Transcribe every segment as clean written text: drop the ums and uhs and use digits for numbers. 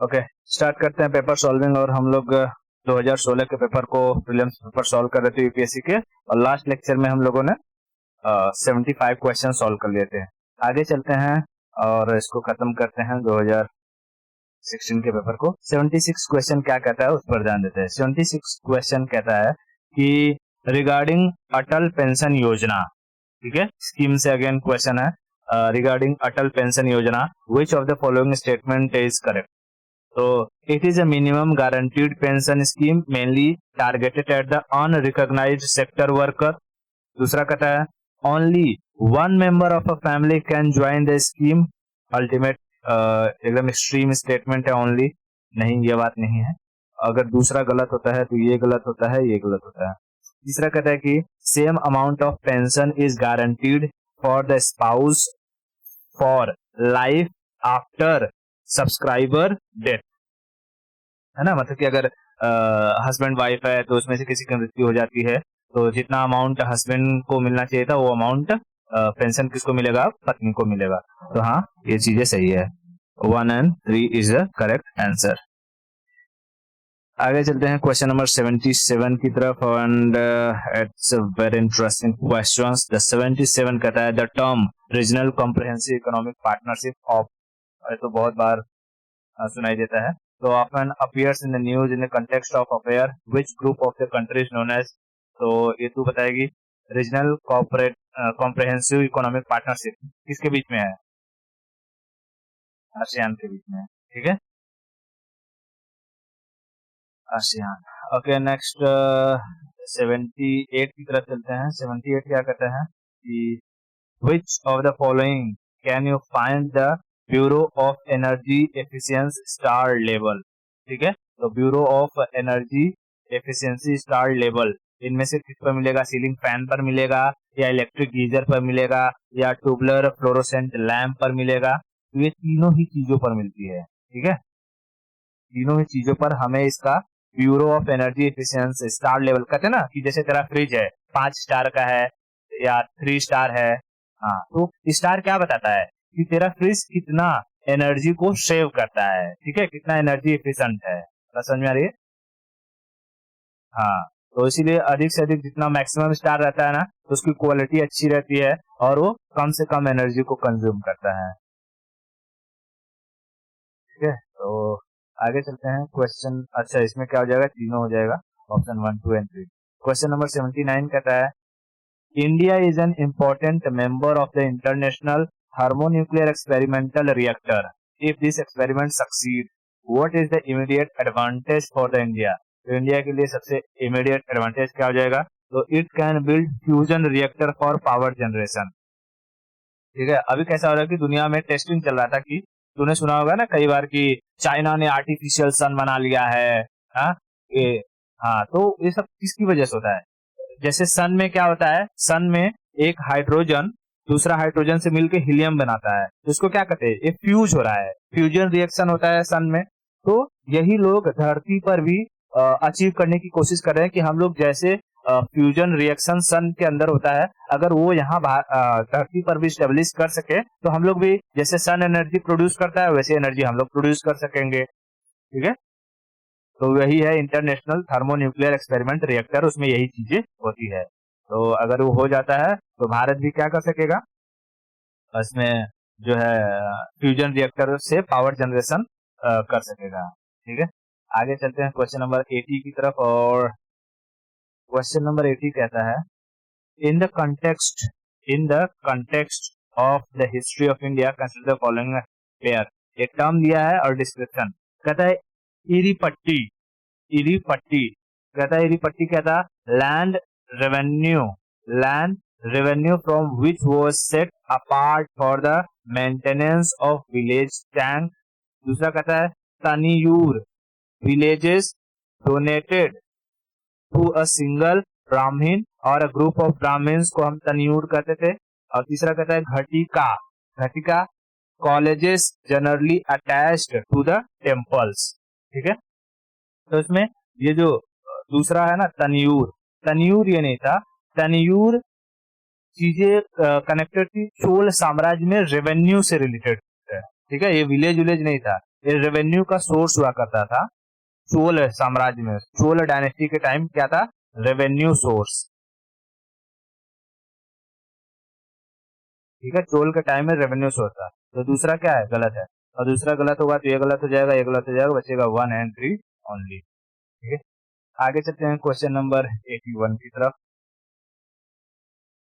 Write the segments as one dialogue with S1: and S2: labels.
S1: Okay, start करते हैं paper solving. और हम लोग 2016 के पेपर को प्रीलिम्स पेपर सॉल्व कर रहे थे यूपीएससी के, और लास्ट लेक्चर में हम लोगों ने 75 क्वेश्चन सॉल्व कर लिए थे। आगे चलते हैं और इसको खत्म करते हैं 2016 के पेपर को। 76 क्वेश्चन क्या कहता है उस पर ध्यान देते हैं। 76 क्वेश्चन कहता है कि रिगार्डिंग अटल पेंशन योजना, ठीक है, स्कीम से अगेन क्वेश्चन है। Regarding Atal pension Yojana, which of the following statement is correct? तो it is a minimum guaranteed pension scheme mainly targeted at the unrecognized sector worker. दूसरा कहता है only one member of a family can join the scheme. Ultimate एकदम extreme statement है, only नहीं, ये बात नहीं है। अगर दूसरा गलत होता है तो ये गलत होता है, ये गलत होता है। तीसरा कहता है कि same amount of pension is guaranteed for the spouse for life after subscriber death, है ना। मतलब कि अगर हस्बैंड वाइफ है तो उसमें से किसी की मृत्यु हो जाती है तो जितना अमाउंट हस्बैंड को मिलना चाहिए था वो अमाउंट पेंशन किसको मिलेगा? पत्नी को मिलेगा। तो हाँ, ये चीजें सही है। 1 and 3 is the correct answer. आगे चलते हैं क्वेश्चन नंबर 77 की तरफ, and it's a very interesting questions. The 77 कहता है the term regional comprehensive economic partnership of, तो बहुत बार सुनाई देता है, तो often appears in the news in the context of affair which group of the country is known as। तो ये तू बताएगी रीजनल कॉम्प्रिहेंसिव इकोनॉमिक पार्टनरशिप किसके बीच में है? आसियान के बीच में है, ठीक है, आसियान। ओके, नेक्स्ट 78 की तरफ चलते हैं। 78 क्या कहते हैं कि which of the following can you find the bureau of energy efficiency star level? ठीक है, तो bureau of energy efficiency star level इनमें से किस पर मिलेगा? सीलिंग फैन पर मिलेगा, या इलेक्ट्रिक गीजर पर मिलेगा, या ट्यूबलर फ्लोरोसेंट लैंप पर मिलेगा? तो ये तीनों ही चीजों पर मिलती है, ठीक है, तीनों ही चीजों पर हमें इसका bureau of energy efficiency star level कहते हैं ना, कि जैसे तेरा फ्रिज है 5 स्टार का है या 3 स्टार है, हाँ, तो स्टार क्या बताता है कि तेरा फ्रिज कितना एनर्जी को सेव करता है, ठीक है, कितना एनर्जी एफिशिएंट है। समझ में आ रही है? हाँ, तो इसीलिए अधिक से अधिक जितना मैक्सिमम स्टार रहता है ना, तो उसकी क्वालिटी अच्छी रहती है और वो कम से कम एनर्जी को कंज्यूम करता है, ठीक है। तो आगे चलते हैं क्वेश्चन। अच्छा, इसमें क्या हो जाएगा? तीनों हो जाएगा, ऑप्शन 1, 2 एंड 3। क्वेश्चन नंबर 79 कहता है India is an important member of the international thermonuclear experimental reactor. If this experiment succeed, what is the immediate advantage for the India? तो इंडिया के लिए सबसे immediate advantage क्या हो जाएगा? तो it can build fusion reactor for power generation। ठीक है, अभी कैसा हो रहा है कि दुनिया में टेस्टिंग चल रहा था कि तूने सुना होगा ना कई बार कि चाइना ने आर्टिफिशियल सन बना लिया है, हाँ, ये, हाँ, तो ये सब किसकी वजह से होता है? जैसे सन में क्या होता है, सन में एक हाइड्रोजन दूसरा हाइड्रोजन से मिलकर हीलियम बनाता है, तो इसको क्या कहते हैं? ये फ्यूज हो रहा है, फ्यूजन रिएक्शन होता है सन में। तो यही लोग धरती पर भी अचीव करने की कोशिश कर रहे हैं कि हम लोग जैसे फ्यूजन रिएक्शन सन के अंदर होता है, अगर वो यहाँ धरती पर भी स्टेब्लिश कर सके तो हम लोग भी जैसे सन एनर्जी प्रोड्यूस करता है वैसे एनर्जी हम लोग प्रोड्यूस कर सकेंगे, ठीक है। तो वही है इंटरनेशनल थर्मोन्यूक्लियर एक्सपेरिमेंट रिएक्टर, उसमें यही चीजें होती है। तो अगर वो हो जाता है तो भारत भी क्या कर सकेगा? इसमें जो है फ्यूजन रिएक्टर से पावर जनरेशन कर सकेगा, ठीक है। आगे चलते हैं क्वेश्चन नंबर 80 की तरफ, और क्वेश्चन नंबर 80 कहता है in the context of the history of India consider the following pair. एक टर्म दिया है और डिस्क्रिप्शन कहता है इरीपट्टी। इरीपट्टी कहता है, इरीपट्टी कहता land revenue from which was set apart for the maintenance of village tank. दूसरा कहता है Taniyur, villages donated to a single Brahmin or a group of Brahmins को हम तनियूर कहते थे। और तीसरा कहता है Ghatika. Ghatika colleges generally attached to the temples, ठीक है। तो इसमें ये जो दूसरा है ना तनियूर, तनियूर ये नहीं था, तनियूर चीजें कनेक्टेड थी चोल साम्राज्य में रेवेन्यू से रिलेटेड है, ठीक है, ये विलेज विलेज नहीं था। ये रेवेन्यू का सोर्स हुआ करता था चोल साम्राज्य में, चोल डायनेस्टी के टाइम क्या था, रेवेन्यू सोर्स। ठीक है, चोल के टाइम में रेवेन्यू सोर्स था। तो दूसरा क्या है, गलत है, और दूसरा गलत होगा तो ये गलत हो जाएगा, ये गलत हो जाएगा, बचेगा 1 and 3 ओनली। ठीक है, आगे चलते हैं क्वेश्चन नंबर 81 की तरफ।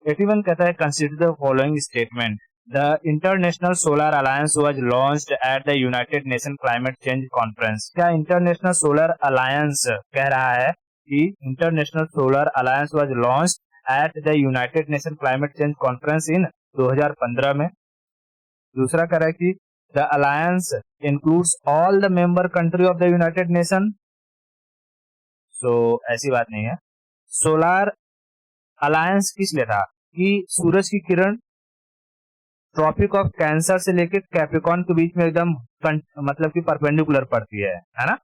S1: 81 कहता है consider the following statement, the international solar alliance was launched at the United nation climate change conference. क्या इंटरनेशनल सोलर अलायंस कह रहा है कि international solar alliance was launched at the United nation climate change conference in 2015 में। दूसरा कह रहा है कि the alliance includes all the member country of the United nation. तो ऐसी बात नहीं है। सोलर अलायंस किस लिए था कि सूरज की किरण ट्रॉपिक ऑफ कैंसर से लेकर कैप्रिकॉन के बीच में एकदम मतलब कि परपेंडिकुलर पड़ती है ना।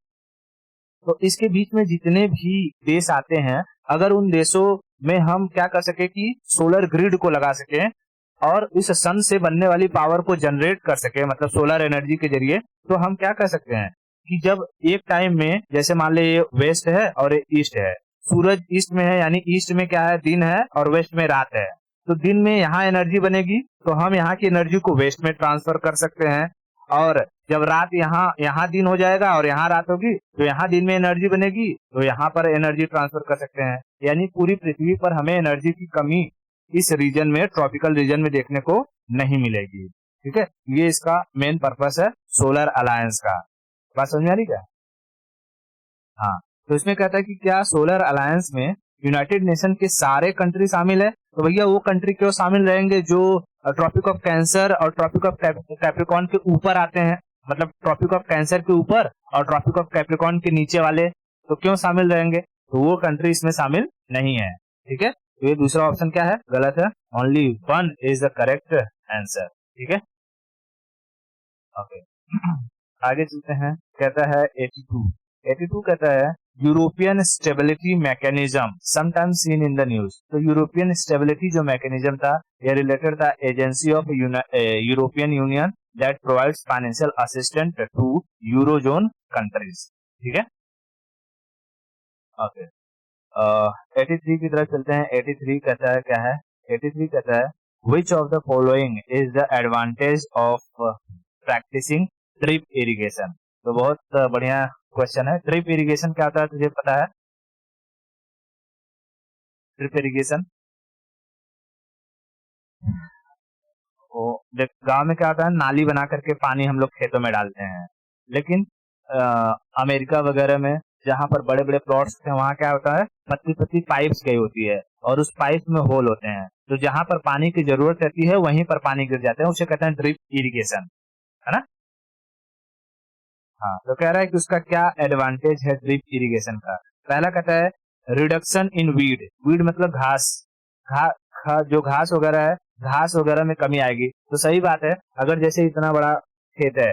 S1: तो इसके बीच में जितने भी देश आते हैं, अगर उन देशों में हम क्या कर सके कि सोलर ग्रिड को लगा सके और इस सन से बनने वाली पावर को जनरेट कर सके, मतलब सोलर एनर्जी के जरिए, तो हम क्या कर सकते हैं कि जब एक टाइम में, जैसे मान ले ये वेस्ट है और ये ईस्ट है, सूरज ईस्ट में है, यानी ईस्ट में क्या है, दिन है, और वेस्ट में रात है। तो दिन में यहाँ एनर्जी बनेगी तो हम यहाँ की एनर्जी को वेस्ट में ट्रांसफर कर सकते हैं, और जब रात यहाँ दिन हो जाएगा और यहाँ रात होगी तो यहाँ दिन में एनर्जी बनेगी तो यहाँ पर एनर्जी ट्रांसफर कर सकते हैं। यानी पूरी पृथ्वी पर हमें एनर्जी की कमी इस रीजन में, ट्रॉपिकल रीजन में देखने को नहीं मिलेगी। ठीक है, ये इसका मेन पर्पस है सोलर अलायंस का। बात समझ में आ रही क्या? हाँ, तो इसमें कहता है कि क्या सोलर अलायंस में यूनाइटेड नेशन के सारे कंट्री शामिल है? तो भैया वो कंट्री क्यों शामिल रहेंगे जो ट्रॉपिक ऑफ कैंसर और ट्रॉपिक ऑफ कैप्रिकॉन के ऊपर आते हैं, मतलब ट्रॉपिक ऑफ कैंसर के ऊपर और ट्रॉपिक ऑफ कैप्रिकॉन के नीचे वाले, तो क्यों शामिल रहेंगे? तो वो कंट्री इसमें शामिल नहीं है। ठीक है, तो ये दूसरा ऑप्शन क्या है, गलत है। Only 1 is the correct answer. ठीक है, ओके। आगे चलते हैं, कहता है 82 कहता है European stability mechanism sometimes seen in the news. तो यूरोपियन स्टेबिलिटी जो मैकेनिज्म था, ये रिलेटेड था agency of European Union that provides financial assistant to eurozone countries. ठीक है, ओके। 83 की तरफ चलते हैं। 83 कहता है क्या है, 83 कहता है which of the following is the advantage of practising drip irrigation. तो बहुत बढ़िया क्वेश्चन है। ड्रिप इरिगेशन क्या होता है, तुझे पता है? ड्रिप इरिगेशन देख, गांव में क्या होता है, नाली बना करके पानी हम लोग खेतों में डालते हैं, लेकिन अमेरिका वगैरह में जहां पर बड़े बड़े प्लॉट्स हैं, वहां क्या होता है, पतली पतली पाइप्स गई होती है और उस पाइप में होल होते हैं, तो जहां पर पानी की जरूरत रहती है वहीं पर पानी गिर जाते हैं, उसे कहते हैं ड्रिप इरिगेशन, है ना। हाँ, तो कह रहा है कि उसका क्या एडवांटेज है ड्रिप इरिगेशन का। पहला कहता है रिडक्शन इन वीड। वीड मतलब घास, जो घास वगैरह है, घास वगैरह में कमी आएगी। तो सही बात है, अगर जैसे इतना बड़ा खेत है,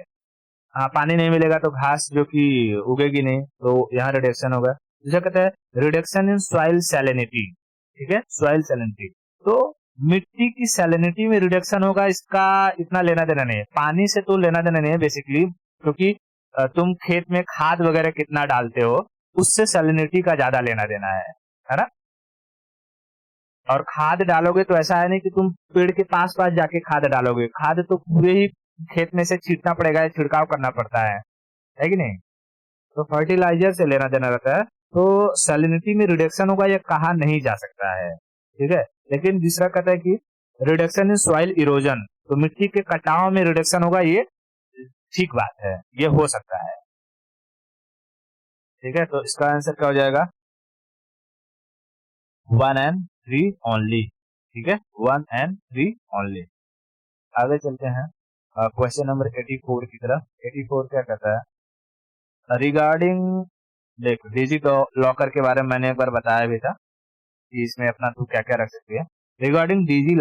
S1: हाँ, पानी नहीं मिलेगा तो घास जो कि उगेगी नहीं, तो यहाँ रिडक्शन होगा। दूसरा कहता है रिडक्शन इन सॉइल सैलिनिटी। ठीक है, सॉइल सैलिनिटी, तो मिट्टी की सैलिनिटी में रिडक्शन होगा। इसका इतना लेना देना नहीं है, पानी से तो लेना देना नहीं है बेसिकली, क्योंकि तुम खेत में खाद वगैरह कितना डालते हो उससे सैलिनिटी का ज्यादा लेना देना है ना। और खाद डालोगे तो ऐसा है नहीं कि तुम पेड़ के पास पास जाके खाद डालोगे, खाद तो पूरे ही खेत में से छींटना पड़ेगा, छिड़काव करना पड़ता है कि नहीं। तो फर्टिलाइजर से लेना देना रहता है, तो सैलिनिटी में रिडक्शन होगा ये कहा नहीं जा सकता है। ठीक है, लेकिन दूसरा कहता है कि रिडक्शन इन सॉइल इरोजन, तो मिट्टी के कटाव में रिडक्शन होगा, ये ठीक बात है, ये हो सकता है। ठीक है, तो इसका आंसर क्या हो जाएगा, 1 and 3 ओनली। ठीक है, 1 and 3 ओनली। आगे चलते हैं क्वेश्चन नंबर 84 की तरफ। 84 क्या कहता है रिगार्डिंग, देख डिजिट लॉकर के बारे में मैंने एक बार बताया भी था कि इसमें अपना तू क्या क्या रख सकती है। Regarding digi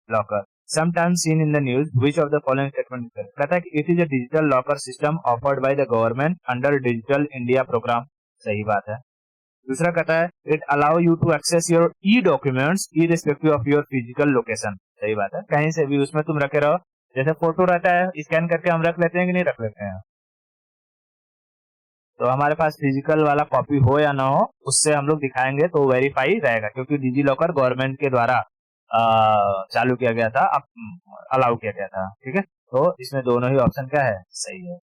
S1: locker sometimes seen in the news, which of the following statement is correct? कहता है कि it is a digital locker system offered by the government under Digital India program। सही बात है। दूसरा कहता है it allow you to access your e-documents irrespective of your physical location। सही बात है, कहीं से भी उसमें तुम रखे रहो, जैसे फोटो रहता है, स्कैन करके हम रख लेते हैं कि नहीं रख लेते हैं। तो हमारे पास फिजिकल वाला कॉपी हो या ना हो, उससे हम लोग दिखाएंगे तो वेरीफाई रहेगा, क्योंकि डिजी लॉकर गवर्नमेंट के द्वारा चालू किया गया था, अलाउ किया गया था। ठीक है, तो इसमें दोनों ही ऑप्शन क्या है, सही है।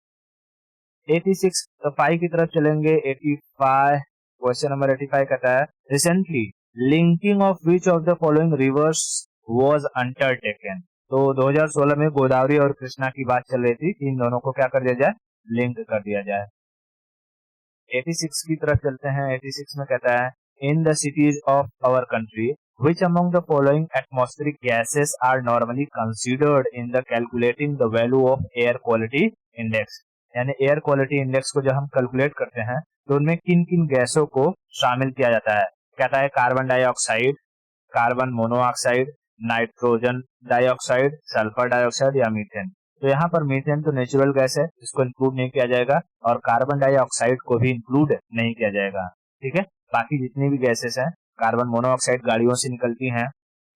S1: 86 5 की तरफ चलेंगे। 85 क्वेश्चन नंबर 85 कहता है recently linking of which of the following rivers was undertaken. तो 2016 में गोदावरी और कृष्णा की बात चल रही थी कि इन दोनों को क्या कर दिया जाए, लिंक कर दिया जाए। 86 की तरफ चलते हैं। 86 में कहता है in the cities of our country which among the following atmospheric gases are normally considered in the calculating the value of air quality index। यानी एयर क्वालिटी इंडेक्स को जब हम कैलकुलेट करते हैं तो उनमें किन किन गैसों को शामिल किया जाता है। कहता है carbon dioxide, carbon monoxide, nitrogen dioxide, sulphur dioxide या मीथेन। तो यहाँ पर मीथेन तो नेचुरल गैस है, इसको इंक्लूड नहीं किया जाएगा, और कार्बन डाइऑक्साइड को भी इंक्लूड नहीं किया जाएगा। ठीक है, बाकी जितनी भी गैसेस हैं, कार्बन मोनोऑक्साइड गाड़ियों से निकलती हैं,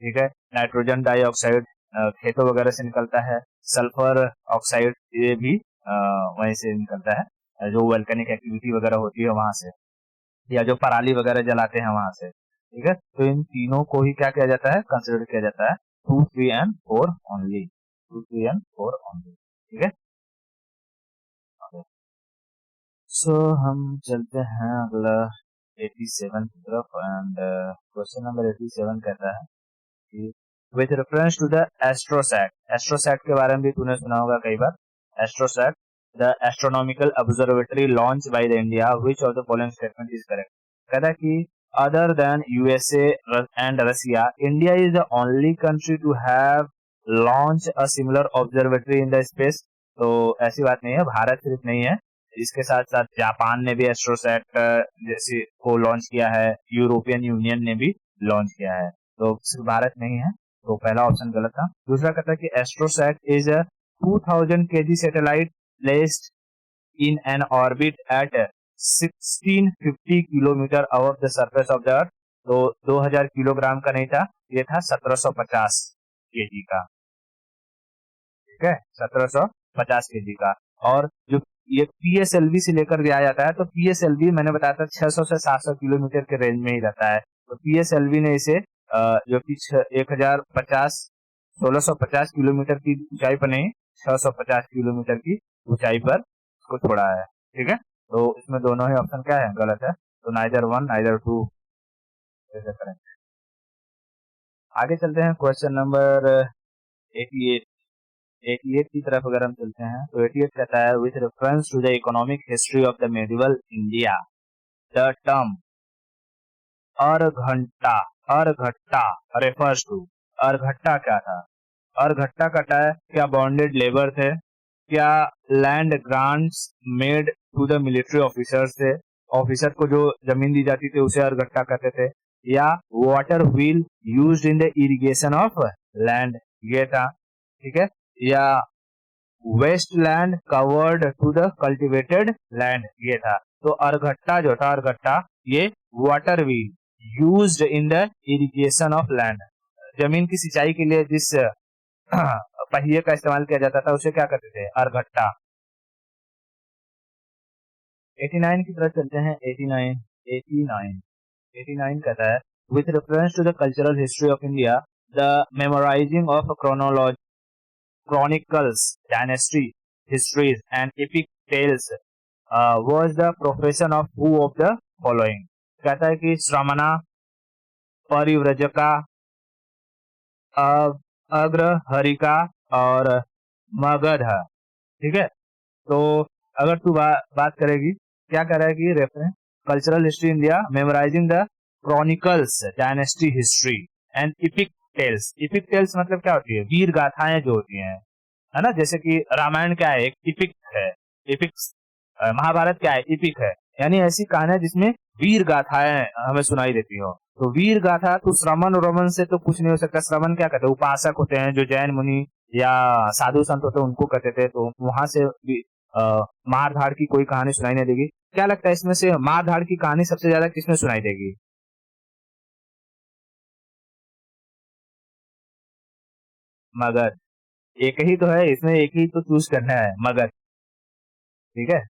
S1: ठीक है, नाइट्रोजन डाइऑक्साइड खेतों वगैरह से निकलता है, सल्फर ऑक्साइड ये भी वहीं से निकलता है, जो वोल्केनिक एक्टिविटी वगैरह होती है वहां से, या जो पराली वगैरह जलाते हैं वहां से। ठीक है, तो इन तीनों को ही क्या किया जाता है, कंसिडर किया जाता है 2, 3 एंड 4 ओनली, 2, 3 एंड 4 ओनली। ठीक है, सो हम चलते हैं अगला 87 की तरफ। एंड क्वेश्चन नंबर 87 कहता है कि with reference to the AstroSat. AstroSat के बारे में भी तूने सुना होगा कई बार। AstroSat the astronomical observatory launch by the India which of the following statement is correct. कहता है कि other than USA and Russia, India is the only country to have launch a similar observatory in the space. तो ऐसी बात नहीं है, भारत सिर्फ नहीं है, इसके साथ साथ जापान ने भी एस्ट्रोसैट जैसे को लॉन्च किया है, यूरोपियन यूनियन ने भी लॉन्च किया है, तो सिर्फ भारत नहीं है। तो पहला ऑप्शन गलत था। दूसरा कहता है कि AstroSat is a 2000 kg satellite placed in an orbit at 1650 kilometre above the surface of the earth. तो 2000 किलोग्राम का नहीं था, ये था 1750 केजी का। ठीक है, 1750 केजी का। और जो ये पीएसएलवी से लेकर दिया जाता है, तो पीएसएलवी मैंने बताया था 600 से 700 किलोमीटर के रेंज में ही रहता है। तो पीएसएलवी ने इसे जो कि 1050 1650 किलोमीटर की ऊंचाई पर नहीं, 650 किलोमीटर की ऊंचाई पर इसको छोड़ा है। ठीक है, तो इसमें दोनों ही ऑप्शन क्या है, गलत है। तो नाइदर 1 नाइदर 2 ऐसा करें। आगे चलते हैं क्वेश्चन नंबर 88। 88 की तरफ अगर हम चलते हैं तो 88 कहता है with reference to the economic history of the medieval India the term araghatta, araghatta refers to. Araghatta क्या था, अर्घट्टा कहता है क्या बॉन्डेड लेबर थे, क्या land grants made to the military officers थे, ऑफिसर को जो जमीन दी जाती थी उसे अर्घट्टा कहते थे, या water wheel used in the irrigation of land ये था। ठीक है, या waste land covered to the cultivated land ये था। तो अर्घट्टा जो था, अर्घट्टा ये water wheel used in the irrigation of land, जमीन की सिंचाई के लिए जिस पहिए का इस्तेमाल किया जाता था उसे क्या कहते थे, अर्घट्टा। 89 की तरफ चलते हैं। 89 89 89 कहता है with reference to the cultural history of India the memorising of chronicles, dynasty, histories, and epic tales was the profession of who of the following। कहता है कि श्रमणा, परिव्रजका, अग्रहरिका और मगध। ठीक है, तो अगर तू बात करेगी, क्या कर रहा है कि reference cultural history India memorising the chronicles, dynasty history and epic tales. Epic tales मतलब क्या होती है, वीर गाथाएं जो होती हैं, है ना, जैसे कि रामायण क्या है, एक इपिक है, इपिक। महाभारत क्या है, इपिक है, यानी ऐसी कहानियां जिसमें वीर गाथाएं हमें सुनाई देती हो। तो वीर गाथा तो श्रमण रोमन से तो कुछ नहीं हो सकता। श्रमण क्या कहते हैं, उपासक होते हैं जो जैन मुनि या साधु संत होते हैं उनको कहते थे, तो वहां से मार धाड़ की कोई कहानी सुनाई नहीं देगी। क्या लगता है इसमें से मार धाड़ की कहानी सबसे ज्यादा किसमें सुनाई देगी, मगध। एक ही तो है, इसमें एक ही तो चूज करना है, मगध। ठीक है,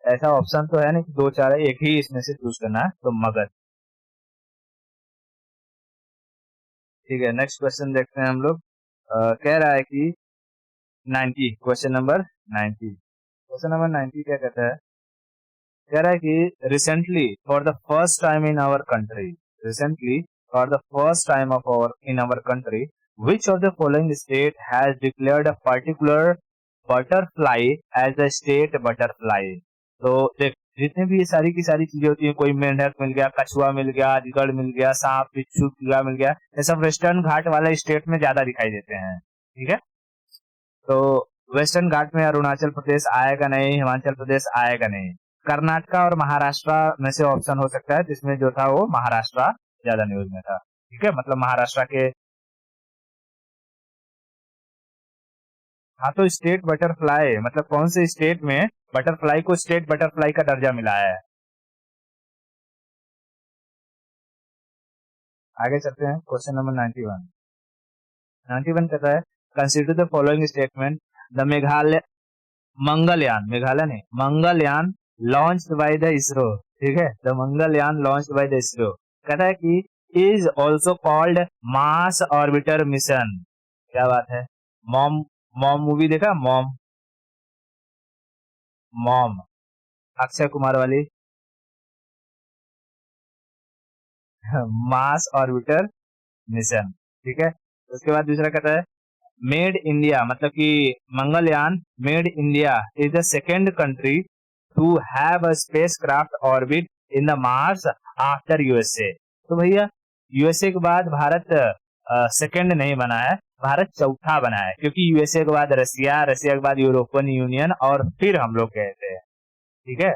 S1: ऐसा ऑप्शन तो है नहीं कि दो चार है, एक ही इसमें से चूज करना है, तो मगध। ठीक है, नेक्स्ट क्वेश्चन देखते हैं हम लोग। कह रहा है कि 90, क्वेश्चन नंबर 90। क्वेश्चन नंबर 90 क्या कहता है? कह रहा है कि recently for the first time in our country, recently for the first time of our in our country, which of the following state has declared a particular butterfly as a state butterfly? तो देख, जितने भी ये सारी की सारी चीजें होती हैं, कोई मेंढक मिल गया, कछुआ मिल गया, अजगर मिल गया, सांप बिच्छू कीड़ा मिल गया, ये सब वेस्टर्न घाट वाला स्टेट में ज्यादा दिखाई देते हैं। ठीक है, तो वेस्टर्न घाट में अरुणाचल प्रदेश आएगा नहीं, हिमाचल प्रदेश आएगा नहीं, कर्नाटका और महाराष्ट्र में से ऑप्शन हो सकता है, जिसमें जो था वो महाराष्ट्र ज्यादा न्यूज में था। ठीक है, मतलब महाराष्ट्र के, हाँ तो स्टेट बटरफ्लाई मतलब कौन से स्टेट में बटरफ्लाई को स्टेट बटरफ्लाई का दर्जा मिला है। आगे चलते हैं, क्वेश्चन नंबर 91। 91 कहता है, consider the following statement, the Meghalaya Mangalyaan, Meghalaya नहीं, Mangalyaan launched by the ISRO. ठीक है, the Mangalyaan launched by the ISRO, कहता है कि is also called Mars orbiter mission. क्या बात है, मॉम, मॉम मूवी देखा, मॉम, मॉम अक्षय कुमार वाली, मास ऑर्बिटर मिशन। ठीक है, उसके बाद दूसरा कहता है, मेड इंडिया, मतलब कि Mangalyaan made India is the second country to have a spacecraft orbit in the Mars after USA. तो भैया यूएसए के बाद भारत सेकेंड नहीं बना है, भारत चौथा बना है, क्योंकि यूएसए के बाद रसिया, रसिया के बाद यूरोपियन यूनियन और फिर हम लोग गए थे। ठीक है,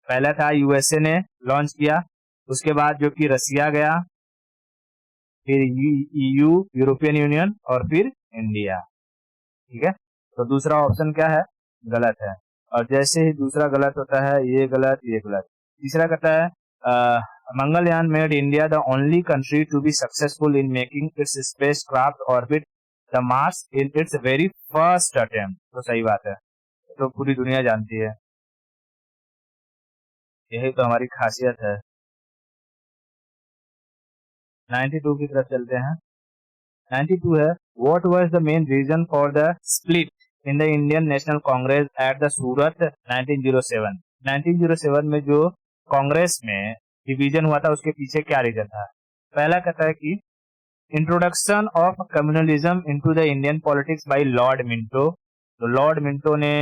S1: पहला था यूएसए ने लॉन्च किया, उसके बाद जो कि रसिया गया, फिर ईयू यूरोपियन यूनियन और फिर इंडिया। ठीक है, तो दूसरा ऑप्शन क्या है, गलत है। और जैसे ही दूसरा गलत होता है, ये गलत, ये गलत। तीसरा कहता है, Mangalyaan made India the only country to be successful in making its spacecraft orbit the Mars in its very first attempt. तो सही बात है, तो पूरी दुनिया जानती है, यही तो हमारी खासियत है। 92 की तरफ चलते हैं। 92 है, what was the main reason for the split in the Indian National Congress at the Surat 1907। 1907 में जो कांग्रेस में डिवीजन हुआ था, उसके पीछे क्या रीजन था? पहला कहता है कि introduction of communalism into the Indian politics by Lord Minto. तो लॉर्ड मिंटो ने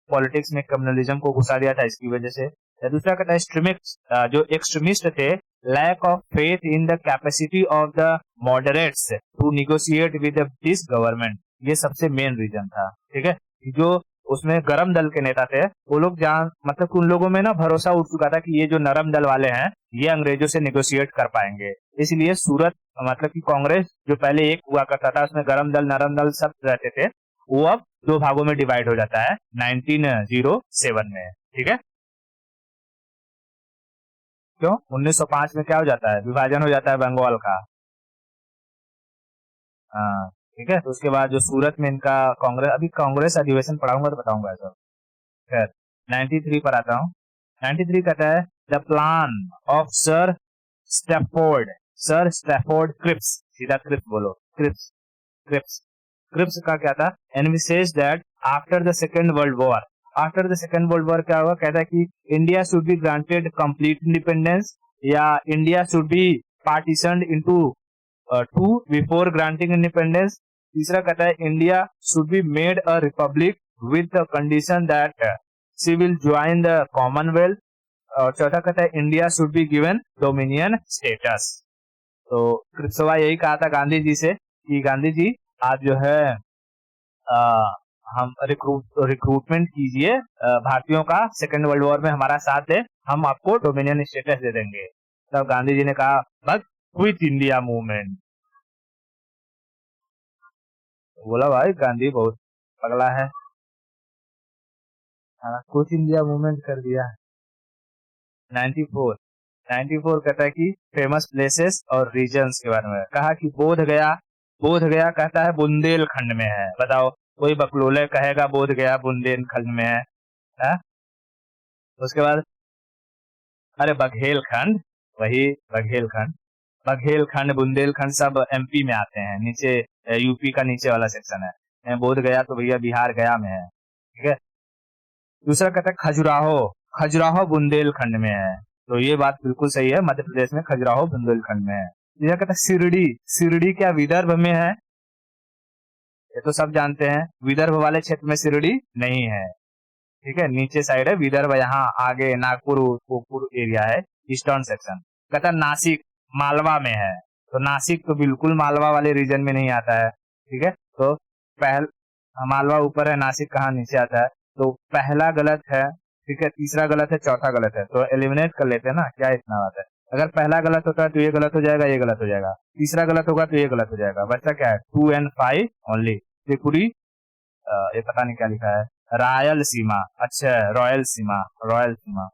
S1: पॉलिटिक्स में कम्युनलिज्म को घुसा दिया था, इसकी वजह से। या दूसरा कहता है जो एक्सट्रीमिस्ट थे, lack of faith in the capacity of the moderates to negotiate with the British government. ये सबसे मेन रीजन था। ठीक है, जो उसमें गरम दल के नेता थे, वो लोग जान मतलब कि उन लोगों में ना भरोसा उठ चुका था कि ये जो नरम दल वाले हैं, ये अंग्रेजों से निगोशिएट कर पाएंगे। इसलिए सूरत मतलब कि कांग्रेस जो पहले एक हुआ करता था, उसमें गरम दल नरम दल सब रहते थे, वो अब दो भागों में डिवाइड हो जाता है 1907 में। ठीक है, क्यों 1905 में क्या हो जाता है, विभाजन हो जाता है बंगाल का। हाँ, ठीक है, तो उसके बाद जो सूरत में इनका कांग्रेस, अभी कांग्रेस अधिवेशन पढ़ाऊंगा तो बताऊंगा ऐसा। खैर 93 पर आता हूँ। 93 कहता है, the plan of Sir Stafford Cripps, सीधा क्रिप्स बोलो, क्रिप्स, क्रिप्स, क्रिप्स का क्या था, envisages that after the Second World War, after the Second World War क्या हुआ, कहता है कि India should be granted complete independence, या India should be partitioned into two before granting independence. तीसरा कहता है, India should be made a republic with the condition that she will join the Commonwealth. और चौथा कहता है, India should be given dominion status. तो क्रिप्सवा यही कहा था गांधी जी से कि गांधी जी आप जो है हम रिक्रूटमेंट कीजिए भारतीयों का, सेकेंड वर्ल्ड वॉर में हमारा साथ दे, हम आपको डोमिनियन स्टेटस दे देंगे। तब गांधी जी ने कहा, बट क्विट इंडिया मूवमेंट। बोला भाई गांधी बहुत पगला है, क्विट इंडिया मूवमेंट कर दिया। 94, 94 कहता है कि फेमस प्लेसेस और रीजन्स के बारे में, कहा कि बोध गया बोध गया कहता है बुंदेलखंड में है। बताओ, कोई बकलोले कहेगा बोध गया बुंदेलखंड में है? उसके बाद अरे बघेलखंड, वही बघेलखंड, बघेलखंड बुंदेलखंड सब एमपी में आते हैं, नीचे यूपी का नीचे वाला सेक्शन है। बोध गया तो भैया बिहार गया में है, ठीक है। दूसरा कहता है खजुराहो, खजुराहो बुंदेलखंड में है, तो ये बात बिल्कुल सही है, मध्य प्रदेश में खजुराहो बुंदेलखंड में है। तीसरा कहता है शिरडी, शिरडी क्या विदर्भ में है? ये तो सब जानते हैं, विदर्भ वाले क्षेत्र में शिरडी नहीं है, ठीक है, नीचे साइड है विदर्भ, यहाँ आगे नागपुर एरिया है, ईस्टर्न सेक्शन। कहता नासिक मालवा में है, तो नासिक तो बिल्कुल मालवा वाले रीजन में नहीं आता है, ठीक है। तो मालवा ऊपर है, नासिक कहाँ नीचे आता है, तो पहला गलत है, ठीक है, तीसरा गलत है, चौथा गलत है, तो एलिमिनेट कर लेते हैं ना, क्या इतना बात है। अगर पहला गलत होता है तो ये गलत हो जाएगा, ये गलत हो जाएगा, तीसरा गलत होगा तो ये गलत हो जाएगा, बच्चा क्या है 2 and 5 ओनली। त्रिपुरी ये पता नहीं क्या लिखा है, रायल सीमा, अच्छा रॉयल सीमा, रॉयल सीमा।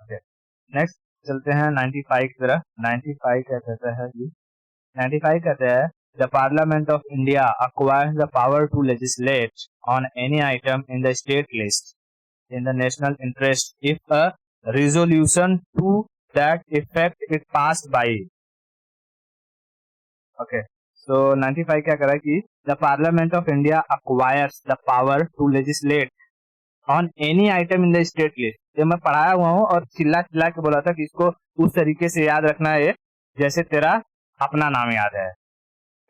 S1: ओके, नेक्स्ट चलते हैं 95 की तरह। 95 क्या कहता है जी? 95 कहते हैं the parliament of India acquires the power to legislate on any item in the state list in the national interest if a resolution to that effect is passed by। Okay, so 95 क्या करा कि the parliament of India acquires the power to legislate on any item in the state list। ये मैं पढ़ाया हुआ हूँ और चिल्ला चिल्ला के बोला था कि इसको उस तरीके से याद रखना है जैसे तेरा अपना नाम याद है।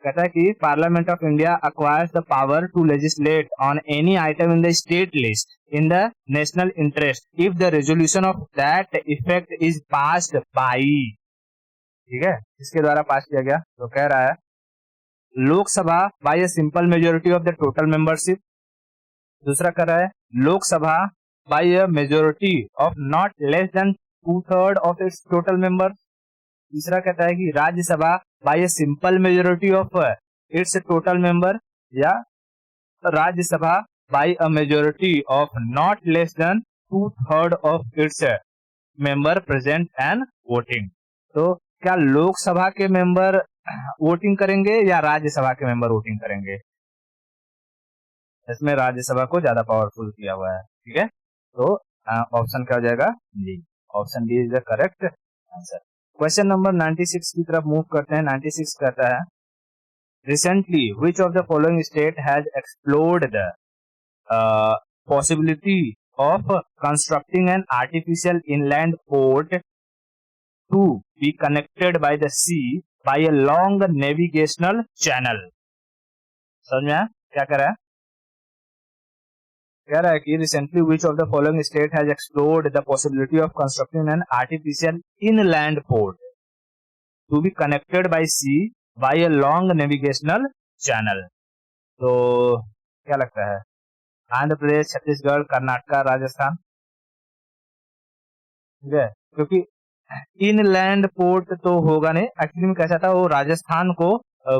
S1: कहता है कि parliament of India acquires the power to legislate on any item in the state list in the national interest if the resolution of that effect is passed by। ठीक है, इसके द्वारा पास किया गया, तो कह रहा है Lok Sabha by a simple majority of the total membership. दूसरा कर रहा है Lok Sabha by a majority of not less than 2/3 of its total member. तीसरा कहता है कि Rajya Sabha by a simple majority of its total member, या Rajya Sabha by a majority of not less than 2/3 of its member present and voting. तो क्या लोकसभा के member voting करेंगे या राज्यसभा के मेंबर वोटिंग करेंगे? इसमें राज्यसभा को ज्यादा पावरफुल किया हुआ है, ठीक है। तो ऑप्शन क्या हो जाएगा? D, option D is the correct answer. Question number 96 की तरफ मूव करते हैं। 96 कहता है recently which of the following state has explored the possibility of constructing an artificial inland port to be connected by the sea by a long navigational channel। समझ में आया क्या कर रहा है? कह रहा है कि recently which of the following state has explored the possibility of constructing an artificial inland port to be connected by sea by a long navigational channel. तो क्या लगता है? आंध्र प्रदेश, छत्तीसगढ़, कर्नाटका, राजस्थान, ठीक है, क्योंकि इनलैंड पोर्ट तो होगा नहीं, एक्चुअली में कैसा था वो राजस्थान को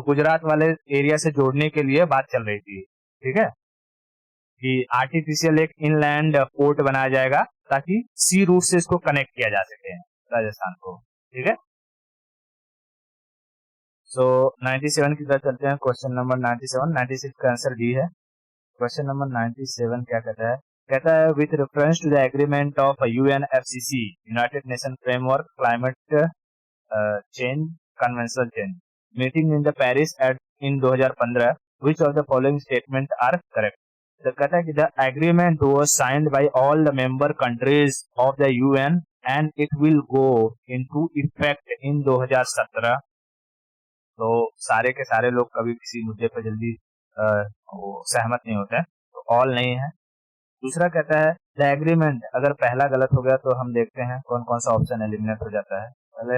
S1: गुजरात वाले एरिया से जोड़ने के लिए बात चल रही थी, ठीक है, कि आर्टिफिशियल एक इनलैंड पोर्ट बनाया जाएगा ताकि सी रूट से इसको कनेक्ट किया जा सके राजस्थान को, ठीक है। सो 97 की तरफ चलते हैं। क्वेश्चन नंबर 97, 96 का आंसर डी है। क्वेश्चन नंबर 97 क्या कहता है? कहता है with reference to the agreement of UNFCC United Nation framework climate change conventional change meeting in the Paris at in 2015 which of the following statement are correct. तो कहता है कि the agreement was signed by all the member countries of the UN and it will go into effect in 2017। तो सारे के सारे लोग कभी किसी मुद्दे पर जल्दी सहमत नहीं होते हैं, तो ऑल नहीं है। दूसरा कहता है द एग्रीमेंट, अगर पहला गलत हो गया तो हम देखते हैं कौन कौन सा ऑप्शन एलिमिनेट हो जाता है। पहले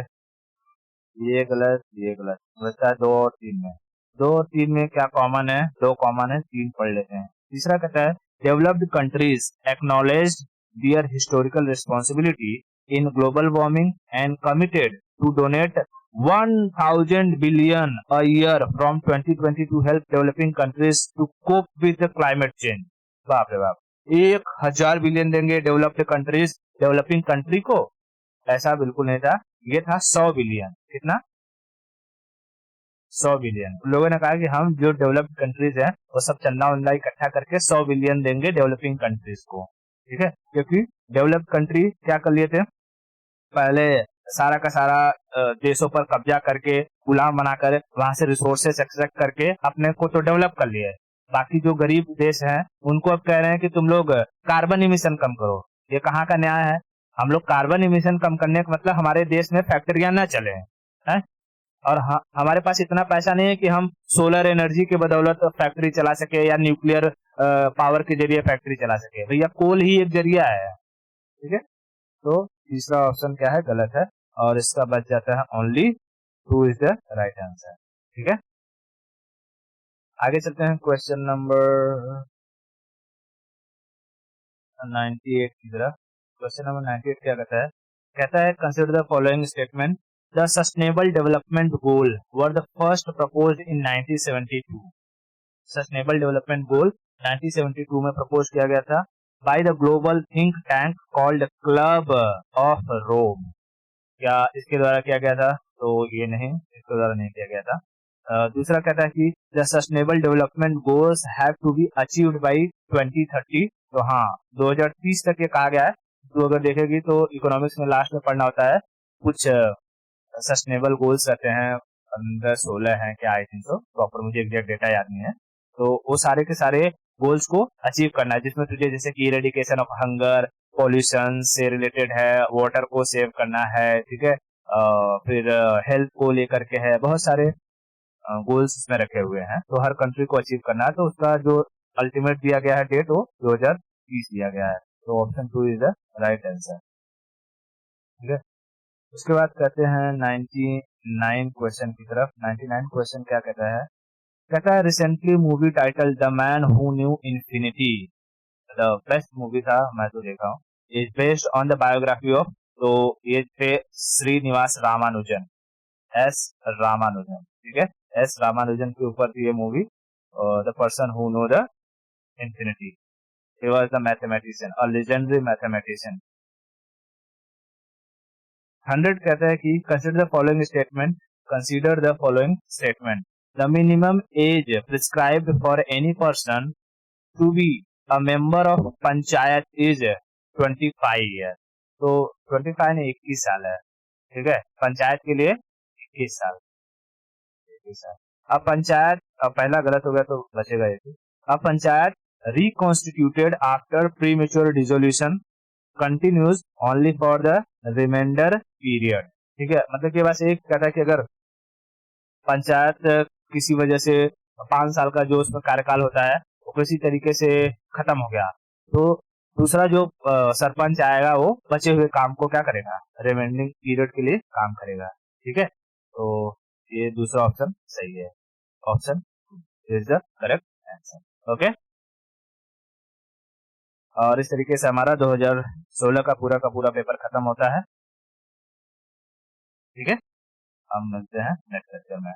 S1: ये गलत, ये गलत, बचता है 2 और 3 में। 2 और 3 में क्या कॉमन है? 2 कॉमन है, 3 पढ़ लेते हैं। तीसरा कहता है developed countries acknowledged their historical responsibility in global warming and committed to donate 1000 billion a year from 2020 to help developing countries to cope with the climate change। बाप रे बाप, 1000 बिलियन देंगे डेवलप्ड कंट्रीज डेवलपिंग कंट्री को? ऐसा बिल्कुल नहीं था, ये था 100 बिलियन। कितना? 100 बिलियन। लोगों ने कहा कि हम जो डेवलप्ड कंट्रीज हैं वो सब चंदा वंदा इकट्ठा करके 100 बिलियन देंगे डेवलपिंग कंट्रीज को, ठीक है। क्योंकि डेवलप्ड कंट्री क्या कर लिए थे, पहले सारा का सारा देशों पर कब्जा करके गुलाम बनाकर वहां से रिसोर्सेस एक्सट्रैक्ट करके अपने को तो डेवलप कर लिए। बाकी जो गरीब देश हैं उनको अब कह रहे हैं कि तुम लोग कार्बन इमिशन कम करो। ये कहाँ का न्याय है? हम लोग कार्बन इमिशन कम करने का मतलब हमारे देश में फैक्ट्रियां न चले हैं, और हमारे पास इतना पैसा नहीं है कि हम सोलर एनर्जी के बदौलत फैक्ट्री चला सके या न्यूक्लियर पावर के जरिए फैक्ट्री चला सके। भैया कोल ही एक जरिया है, ठीक है। तो तीसरा ऑप्शन क्या है, गलत है, और इसका बच जाता है only 2 is the right answer, ठीक है। आगे चलते हैं क्वेश्चन नंबर 98 की तरफ। क्वेश्चन नंबर 98 क्या कहता है consider the following statement, the sustainable development goal were the first proposed in 1972। Sustainable development goal 1972 में प्रपोज किया गया था by the global think tank called Club of Rome. क्या इसके द्वारा किया गया था? तो ये नहीं, इसके द्वारा नहीं किया गया था। दूसरा कहता है कि the sustainable development goals have to be achieved by 2030। तो हाँ, 2030 तक ये कहा गया है। तो अगर देखेगी तो इकोनॉमिक्स में लास्ट में पढ़ना होता है, कुछ सस्टेनेबल गोल्स रहते हैं, 15-16 हैं क्या, आई थिंक। तो प्रॉपर मुझे एग्जैक्ट डेटा याद नहीं है। तो वो सारे के सारे गोल्स को अचीव करना है, जिसमें तुझे जैसे कि इरेडिकेशन ऑफ हंगर, पॉल्यूशन से रिलेटेड है, वाटर को सेव करना है, ठीक है। फिर हेल्थ को लेकर के है, बहुत सारे गोल्स इसमें रखे हुए हैं। तो हर कंट्री को अचीव करना है, तो उसका जो अल्टीमेट दिया गया है डेट, वो 2030 दिया गया है। तो option 2 is the right answer, ठीक है। उसके बाद कहते हैं 99 क्वेश्चन की तरफ। 99 क्वेश्चन क्या कहता है recently movie title the man who knew infinity, the best movie था, मैं तो देखा हूँ, is based on the biography of, तो ये थे श्रीनिवास रामानुजन, एस रामानुजन, ठीक है। एस रामानुजन के ऊपर थी ये movie, the person who know the infinity, he was the mathematician, a legendary mathematician. 100 कहता है कि consider the following statement, the minimum age prescribed for any person to be a member of panchayat is 25 year. तो 25 नहीं, 21 साल है, ठीक है। पंचायत के लिए 21 साल, 21 साल। अब पंचायत, अब पहला गलत हो गया तो बचेगा एक। अब panchayat reconstituted after premature dissolution continues only for the reminder period, ठीक है। मतलब कि बस एक कहता है कि अगर पंचायत किसी वजह से 5 साल का जो उसमें कार्यकाल होता है वो किसी तरीके से खत्म हो गया, तो दूसरा जो सरपंच आएगा वो बचे हुए काम को क्या करेगा, रिमाइंडिंग पीरियड के लिए काम करेगा, ठीक है। तो ये दूसरा ऑप्शन सही है, option is the correct answer, okay. और इस तरीके से हमारा 2016 का पूरा पेपर खत्म होता है, ठीक है। हम मिलते हैं नेक्स्ट लेक्चर में।